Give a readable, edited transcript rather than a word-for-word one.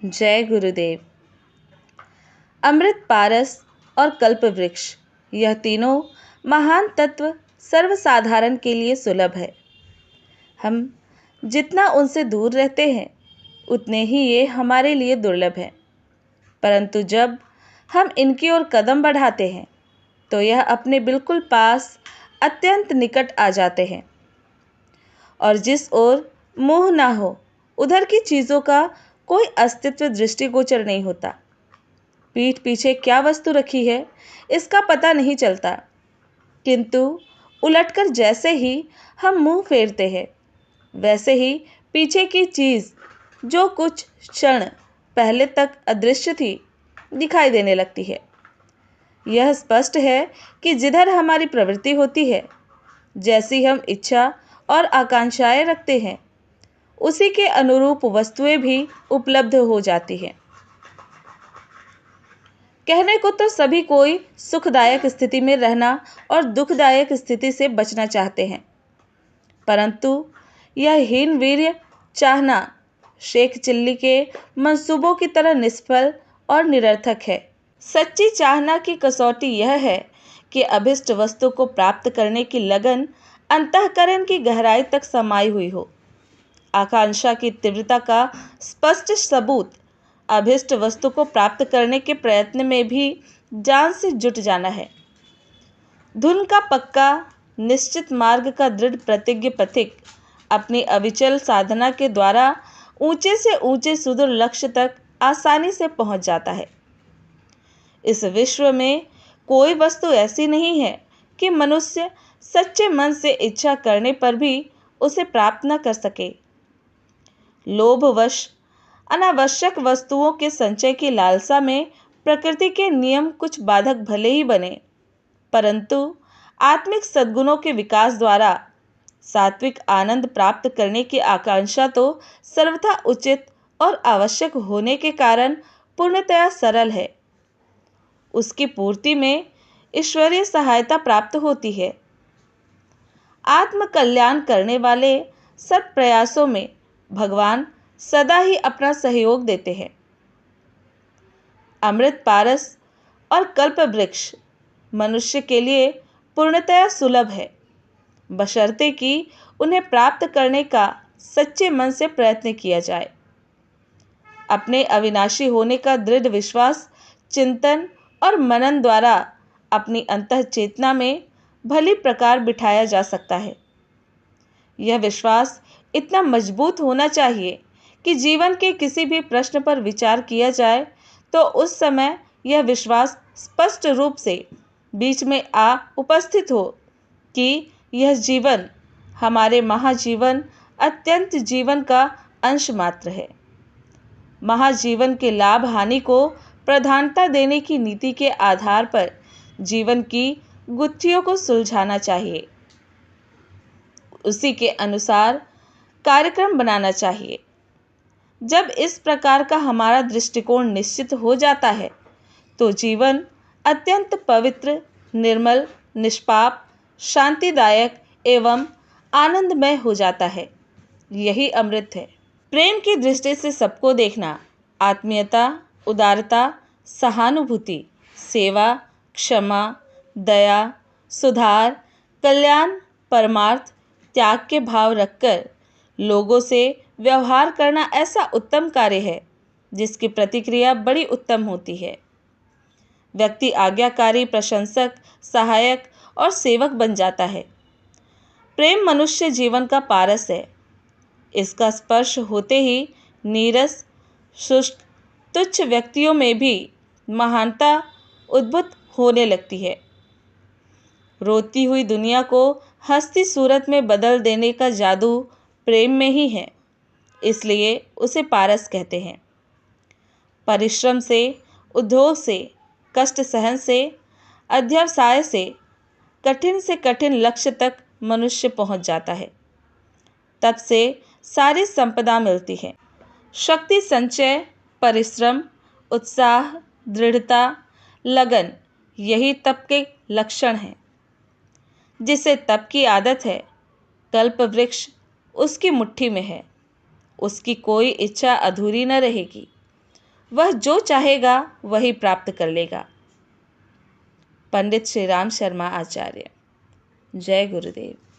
जय गुरुदेव। अमृत पारस और कल्प वृक्ष, यह तीनों महान तत्व सर्वसाधारण के लिए सुलभ है। हम जितना उनसे दूर रहते हैं उतने ही ये हमारे लिए दुर्लभ है। परंतु जब हम इनकी ओर कदम बढ़ाते हैं तो यह अपने बिल्कुल पास, अत्यंत निकट आ जाते हैं। और जिस ओर मुंह ना हो उधर की चीज़ों का कोई अस्तित्व दृष्टिगोचर नहीं होता। पीठ पीछे क्या वस्तु रखी है इसका पता नहीं चलता, किंतु उलटकर जैसे ही हम मुंह फेरते हैं वैसे ही पीछे की चीज़ जो कुछ क्षण पहले तक अदृश्य थी दिखाई देने लगती है। यह स्पष्ट है कि जिधर हमारी प्रवृत्ति होती है, जैसी हम इच्छा और आकांक्षाएं रखते हैं, उसी के अनुरूप वस्तुएं भी उपलब्ध हो जाती हैं। कहने को तो सभी कोई सुखदायक स्थिति में रहना और दुखदायक स्थिति से बचना चाहते हैं, परंतु यह हीन वीर्य चाहना शेख चिल्ली के मंसूबों की तरह निष्फल और निरर्थक है। सच्ची चाहना की कसौटी यह है कि अभिष्ट वस्तु को प्राप्त करने की लगन अंतःकरण की गहराई तक समाई हुई हो। आकांक्षा की तीव्रता का स्पष्ट सबूत अभिष्ट वस्तु को प्राप्त करने के प्रयत्न में भी जान से जुट जाना है। धुन का पक्का निश्चित मार्ग का दृढ़ प्रतिज्ञ पथिक अपनी अविचल साधना के द्वारा ऊंचे से ऊंचे सुदूर लक्ष्य तक आसानी से पहुंच जाता है। इस विश्व में कोई वस्तु ऐसी नहीं है कि मनुष्य सच्चे मन से इच्छा करने पर भी उसे प्राप्त न कर सके। लोभवश अनावश्यक वस्तुओं के संचय की लालसा में प्रकृति के नियम कुछ बाधक भले ही बने, परंतु आत्मिक सद्गुणों के विकास द्वारा सात्विक आनंद प्राप्त करने की आकांक्षा तो सर्वथा उचित और आवश्यक होने के कारण पूर्णतया सरल है। उसकी पूर्ति में ईश्वरीय सहायता प्राप्त होती है। आत्म कल्याण करने वाले सत प्रयासों में भगवान सदा ही अपना सहयोग देते हैं। अमृत पारस और कल्प वृक्ष मनुष्य के लिए पूर्णतया सुलभ है, बशर्ते कि उन्हें प्राप्त करने का सच्चे मन से प्रयत्न किया जाए। अपने अविनाशी होने का दृढ़ विश्वास चिंतन और मनन द्वारा अपनी अंतः चेतना में भली प्रकार बिठाया जा सकता है। यह विश्वास इतना मजबूत होना चाहिए कि जीवन के किसी भी प्रश्न पर विचार किया जाए तो उस समय यह विश्वास स्पष्ट रूप से बीच में आ उपस्थित हो कि यह जीवन हमारे महाजीवन अत्यंत जीवन का अंश मात्र है। महाजीवन के लाभ हानि को प्रधानता देने की नीति के आधार पर जीवन की गुत्थियों को सुलझाना चाहिए। उसी के अनुसार कार्यक्रम बनाना चाहिए। जब इस प्रकार का हमारा दृष्टिकोण निश्चित हो जाता है तो जीवन अत्यंत पवित्र, निर्मल, निष्पाप, शांतिदायक एवं आनंदमय हो जाता है। यही अमृत है। प्रेम की दृष्टि से सबको देखना, आत्मीयता, उदारता, सहानुभूति, सेवा, क्षमा, दया, सुधार, कल्याण, परमार्थ, त्याग के भाव रखकर लोगों से व्यवहार करना ऐसा उत्तम कार्य है जिसकी प्रतिक्रिया बड़ी उत्तम होती है। व्यक्ति आज्ञाकारी, प्रशंसक, सहायक और सेवक बन जाता है। प्रेम मनुष्य जीवन का पारस है। इसका स्पर्श होते ही नीरस, शुष्क, तुच्छ व्यक्तियों में भी महानता उद्भूत होने लगती है। रोती हुई दुनिया को हंसती सूरत में बदल देने का जादू प्रेम में ही है, इसलिए उसे पारस कहते हैं। परिश्रम से, उद्योग से, कष्ट सहन से, अध्यवसाय से कठिन लक्ष्य तक मनुष्य पहुंच जाता है। तब से सारी संपदा मिलती है। शक्ति संचय, परिश्रम, उत्साह, दृढ़ता, लगन, यही तप के लक्षण हैं। जिसे तप की आदत है, कल्प वृक्ष उसकी मुट्ठी में है। उसकी कोई इच्छा अधूरी न रहेगी। वह जो चाहेगा वही प्राप्त कर लेगा। पंडित श्री राम शर्मा आचार्य। जय गुरुदेव।